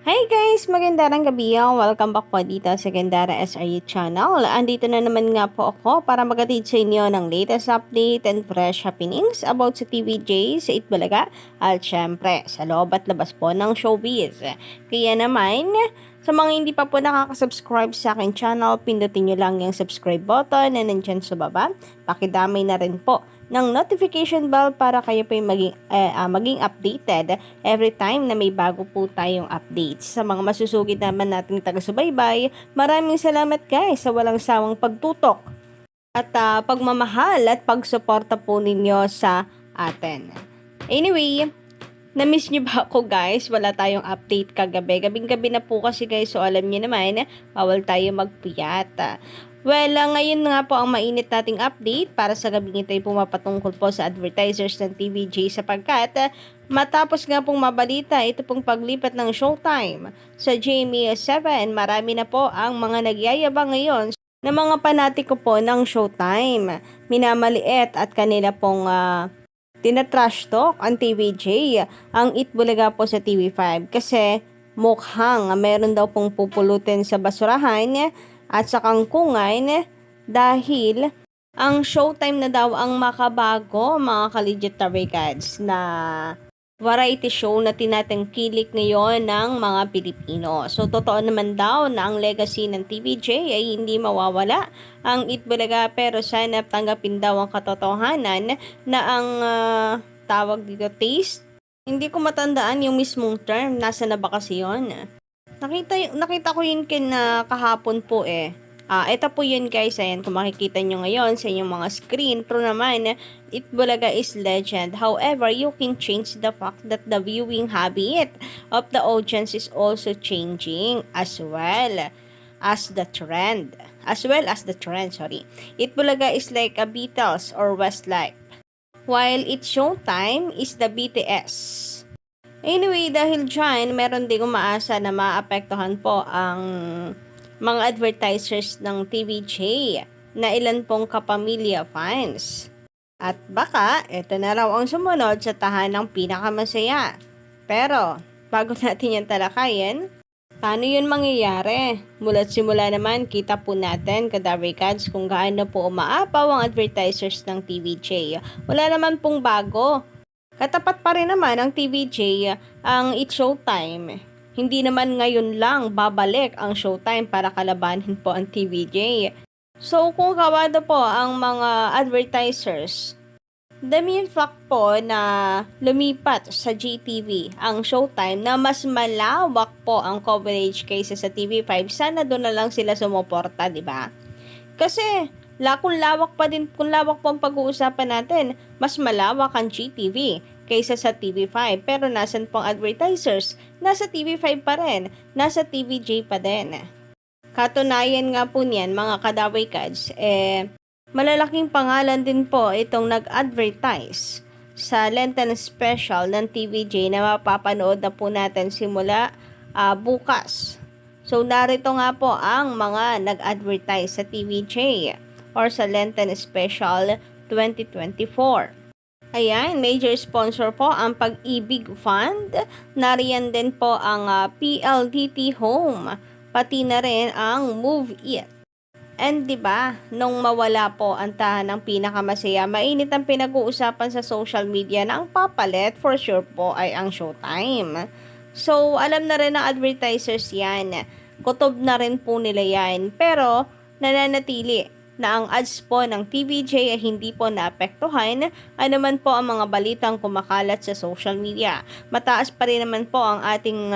Hi guys! Magandang gabi. Welcome back po dito sa Gandara SRU channel. Andito na naman nga po ako para magatid sa inyo ng latest update and fresh happenings about sa TVJ, sa Itbulaga, at syempre sa loob at labas po ng showbiz. Kaya naman, sa mga hindi pa po nakaka-subscribe sa akin channel, pindutin nyo lang yung subscribe button na nandyan sa baba. Pakidamay na rin po ng notification bell para kayo po yung maging updated every time na may bago po tayong updates. Sa mga masusugid naman nating taga-subaybay, maraming salamat guys sa walang sawang pagtutok at pagmamahal at pagsuporta po ninyo sa atin. Anyway, na-miss nyo ba ako guys? Wala tayong update kagabi. Gabing-gabi na po kasi guys, so alam nyo naman, bawal tayo magpuyat. Well, ngayon nga po ang mainit nating update para sa gabing ito ay pumapatungkol po sa advertisers ng TVJ sapagkat matapos nga pong mabalita ito pong paglipat ng showtime sa GMA7, marami na po ang mga nagyayabang ngayon na mga panatiko po ng showtime. Minamaliit at kanila pong tinatrash talk ang TVJ, ang Itbulaga po sa TV5 kasi mukhang meron daw pong pupulutin sa basurahan at sa kangkungan dahil ang showtime na daw ang makabago mga ka-legit tarikads na variety show na tinatangkilik ngayon ng mga Pilipino. So, totoo naman daw na ang legacy ng TVJ ay hindi mawawala ang Itbulaga pero sana tanggapin daw ang katotohanan na ang tawag dito taste. Hindi ko matandaan yung mismong term. Nasa na ba kasi yun? Nakita ko yun kahapon po eh. Ito po yun guys, ayan, kung makikita nyo ngayon sa inyong mga screen. True naman, Itbulaga is legend. However, you can change the fact that the viewing habit of the audience is also changing as well as the trend. Itbulaga is like a Beatles or Westlife, while its showtime is the BTS. Anyway, dahil dyan, meron din umaasa na maapektuhan po ang mga advertisers ng TVJ na ilan pong kapamilya fans. At baka, ito na raw ang sumunod sa tahanang pinakamasaya. Pero, bago natin yan talakayin, paano yun mangyayari? Mula't simula naman, kita po natin, kadarikads, kung gaano po umaapaw ang advertisers ng TVJ. Wala naman pong bago. Katapat pa rin naman ang TVJ ang It's Showtime. Hindi naman ngayon lang babalik ang Showtime para kalabanin po ang TVJ. So kung kawado po ang mga advertisers, the mere fact po na lumipat sa GTV ang Showtime na mas malawak po ang coverage kaysa sa TV5, sana doon na lang sila sumuporta, di ba? Kasi kung lawak po ang pag-uusapan natin, mas malawak ang GTV kaysa sa TV5. Pero nasan pong advertisers? Nasa TV5 pa rin. Nasa TVJ pa din. Katunayan nga po niyan, mga kadaway kads, malalaking pangalan din po itong nag-advertise sa Lenten Special ng TVJ na mapapanood na po natin simula bukas. So, narito nga po ang mga nag-advertise sa TVJ or sa Lenten Special 2024. Ayan, major sponsor po ang Pag-ibig Fund. Nariyan din po ang PLDT Home, pati na rin ang Move It. And 'di ba, nung mawala po ang tahanang pinakamasaya, mainit ang pinag-uusapan sa social media na ang papalit for sure po ay ang Showtime. So, alam na rin ng advertisers 'yan. Kutob na rin po nila 'yan, pero nananatili na ang ads po ng TVJ ay hindi po naapektuhan anuman po ang mga balitang kumakalat sa social media. Mataas pa rin naman po ang ating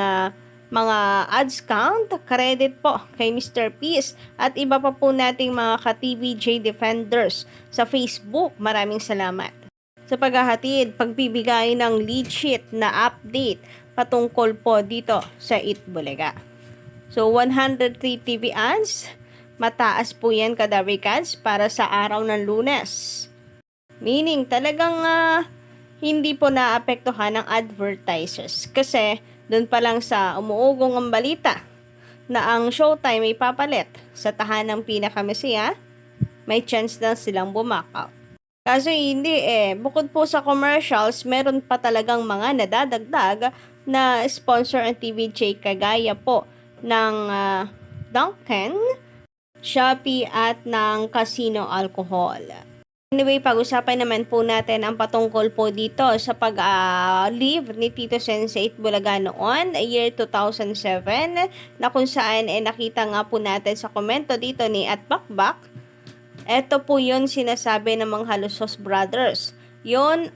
mga ads count, credit po kay Mr. Peace at iba pa po nating mga ka-TVJ defenders sa Facebook. Maraming salamat sa paghahatid, pagbibigay ng legit na update patungkol po dito sa Itbulaga. So, 103 TV ads, mataas po yan kadarikads para sa araw ng Lunes. Meaning, talagang hindi po naapektuhan ng advertisers kasi doon pa lang sa umuugong ang balita na ang Showtime ay papalit sa tahanang pinakamasaya, may chance na silang bumakaw. Kaso hindi bukod po sa commercials, meron pa talagang mga nadadagdag na sponsor ang TVJ kagaya po ng Dunkin', Shopee at ng Casino Alcohol. Anyway, pag-usapan naman po natin ang patungkol po dito sa pag-leave ni Tito Sen sa Itbulaga noon, year 2007, na kung saan nakita nga po natin sa komento dito ni Atbakbak. Ito po yun sinasabi ng mga Halusos Brothers. Yun,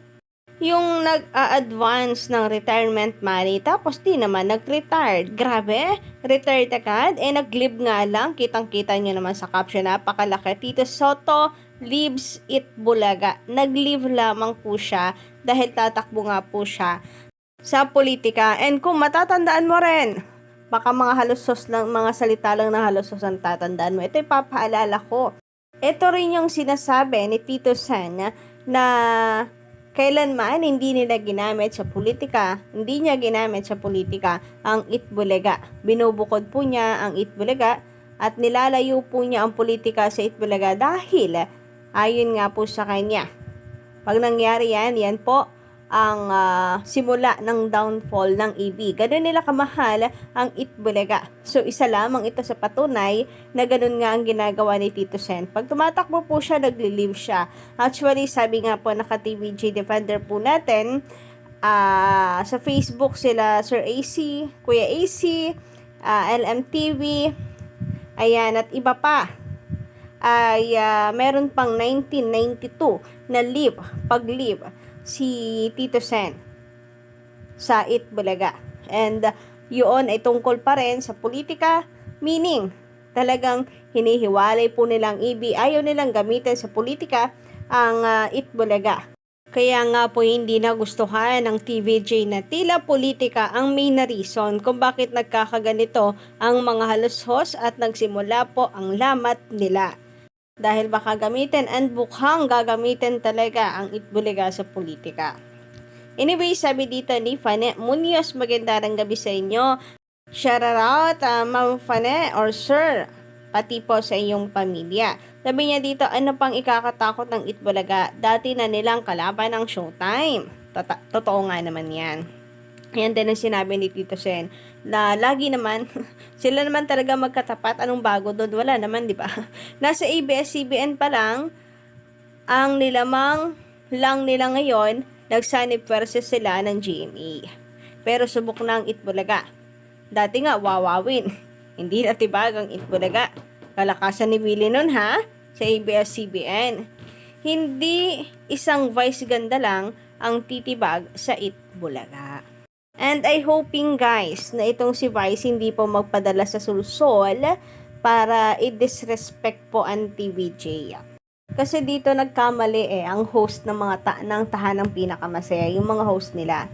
yung nag-a-advance ng retirement money, tapos di naman nag-retired. Grabe, retired agad, nag-leave nga lang. Kitang-kita nyo naman sa caption, napakalaki. Tito Soto leaves Itbulaga. Nag-leave lamang po siya dahil tatakbo nga po siya sa politika. And kung matatandaan mo rin, baka mga halusos lang, mga salita lang na halusos ang tatandaan mo. Ito ipapaalala ko. Ito rin yung sinasabi ni Tito Sen na kailanman hindi nila ginamit sa politika, hindi niya ginamit sa politika ang Itbulaga. Binubukod po niya ang Itbulaga at nilalayo po niya ang politika sa Itbulaga dahil ayon nga po sa kanya. Pag nangyari yan, yan po ang simula ng downfall ng EB. Ganun nila kamahal ang Itbulaga. So, isa lamang ito sa patunay na ganun nga ang ginagawa ni Tito Sen. Pag tumatakbo po siya, nagli-leave siya. Actually, sabi nga po naka-TVJ Defender po natin, sa Facebook sila Sir AC, Kuya AC, LMTV, ayan, at iba pa ay meron pang 1992 na pag-leave si Tito Sen sa Itbulaga. And yun ay tungkol pa rin sa politika, meaning talagang hinihiwalay po nilang EB, ayaw nilang gamitin sa politika ang Itbulaga. Kaya nga po hindi nagustuhan ng TVJ na tila politika ang main na reason kung bakit nagkakaganito ang mga halushos at nagsimula po ang lamat nila. Dahil baka gamitin and bukhang gagamitin talaga ang Itbulaga sa politika. Anyway, sabi dito ni Fane Munoz, magandang gabi sa inyo. Shout out, Ma'am Fane or Sir, pati po sa iyong pamilya. Sabi niya dito, ano pang ikakatakot ng Itbulaga? Dati na nilang kalaban ng Showtime. Totoo nga naman yan. Yan din ang sinabi ni Tito Sen na lagi naman sila naman talaga magkatapat. Anong bago doon? Wala naman, di ba? Nasa ABS-CBN pa lang ang nilamang lang nila ngayon, nagsanib versus sila ng GMA. Pero subok na ang Itbulaga. Dati nga wawawin. Hindi natibag ang Itbulaga. Kalakasan ni Willie nun ha sa ABS-CBN. Hindi isang vice ganda lang ang titibag sa Itbulaga. And I hoping guys na itong si Vice hindi po magpadala sa sulsol para i-disrespect po ang TVJ. Kasi dito nagkamali ang host ng mga ng tahanang pinakamasaya, yung mga host nila,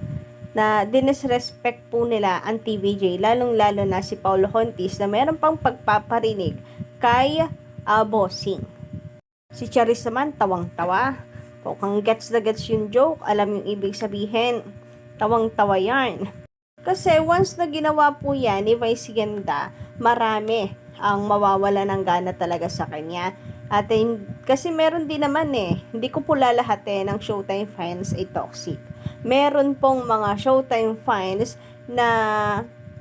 na dinisrespect po nila ang TVJ, lalong-lalo na si Paulo Hontis na meron pang pagpaparinig kay Bossing. Si Charis naman tawang-tawa. Kung gets na gets yung joke, alam yung ibig sabihin. Tawang-tawa yan. Kasi once na ginawa po yan ni Vice Ganda, marami ang mawawala ng gana talaga sa kanya. At kasi meron din naman hindi ko po lalahatin ng Showtime fans ay toxic. Meron pong mga Showtime fans na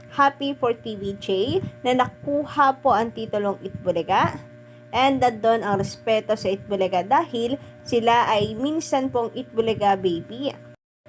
happy for TVJ, na nakuha po ang titulong Itbulaga. And doon ang respeto sa Itbulaga dahil sila ay minsan pong Itbulaga baby.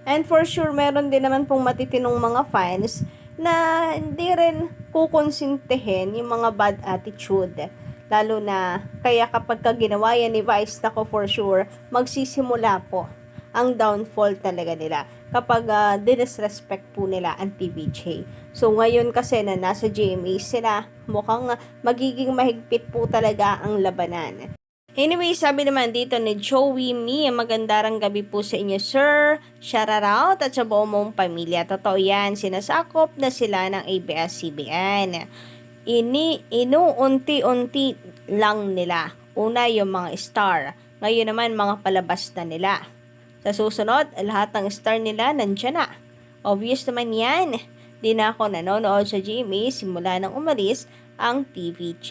And for sure, meron din naman pong matitinong mga fans na hindi rin kukonsintihin yung mga bad attitude. Lalo na, kaya kapag ginawa yan ni Vice, nako for sure, magsisimula po ang downfall talaga nila kapag dinisrespect po nila ang TVJ. So ngayon kasi na nasa GMA sila, mukhang magiging mahigpit po talaga ang labanan. Anyway, sabi naman dito ni Joey Me, magandang gabi po sa inyo, sir. Shout out at sa buong mong pamilya. Totoo yan, sinasakop na sila ng ABS-CBN. Inuunti-unti lang nila. Una yung mga star. Ngayon naman mga palabas na nila. Sa susunod, lahat ng star nila nandyan na. Obvious naman yan. Di na ako nanonood sa GMA simula nang umalis ang TVJ.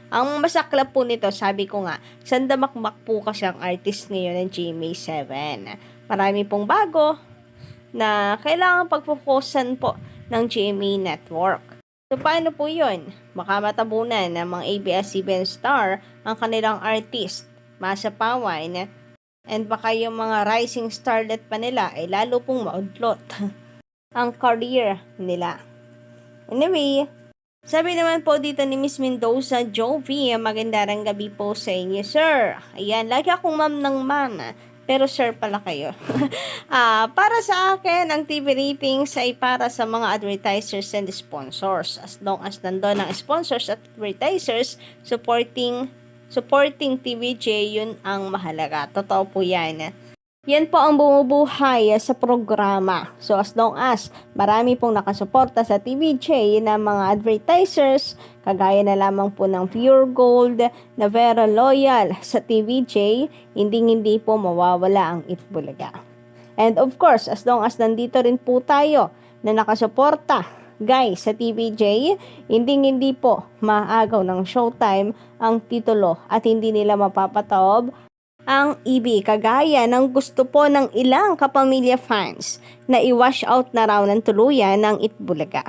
Ang masaklap po nito, sabi ko nga, sandamakmak po kasi ang artist ngayon ng GMA7. Marami pong bago na kailangan pagpupusan po ng GMA Network. So, paano po yun? Baka matabunan ng mga ABS-CBN star ang kanilang artist, masapawan, and baka yung mga rising starlet pa nila ay lalo pong maudlot ang career nila. Anyway, sabi naman po dito ni Miss Mendoza, Jovi, magandang gabi po sa inyo, sir. Ayan, lagi akong ma'am ng ma'am, pero sir pala kayo. Para sa akin, ang TV ratings ay para sa mga advertisers and sponsors. As long as nandun ang sponsors at advertisers supporting TVJ, yun ang mahalaga. Totoo po yan. Yan po ang bumubuhay sa programa. So, as long as marami pong nakasuporta sa TVJ na mga advertisers, kagaya na lamang po ng Pure Gold na very loyal sa TVJ, hindi po mawawala ang Itbulaga. And of course, as long as nandito rin po tayo na nakasuporta, guys, sa TVJ, hindi po maagaw ng Showtime ang titulo at hindi nila mapapataob ang EB, kagaya ng gusto po ng ilang kapamilya fans na i-wash out na raw ng tuluyan ng Itbulaga.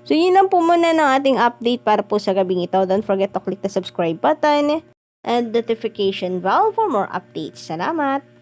So, yun lang po muna ng ating update para po sa gabing ito. Don't forget to click the subscribe button and notification bell for more updates. Salamat!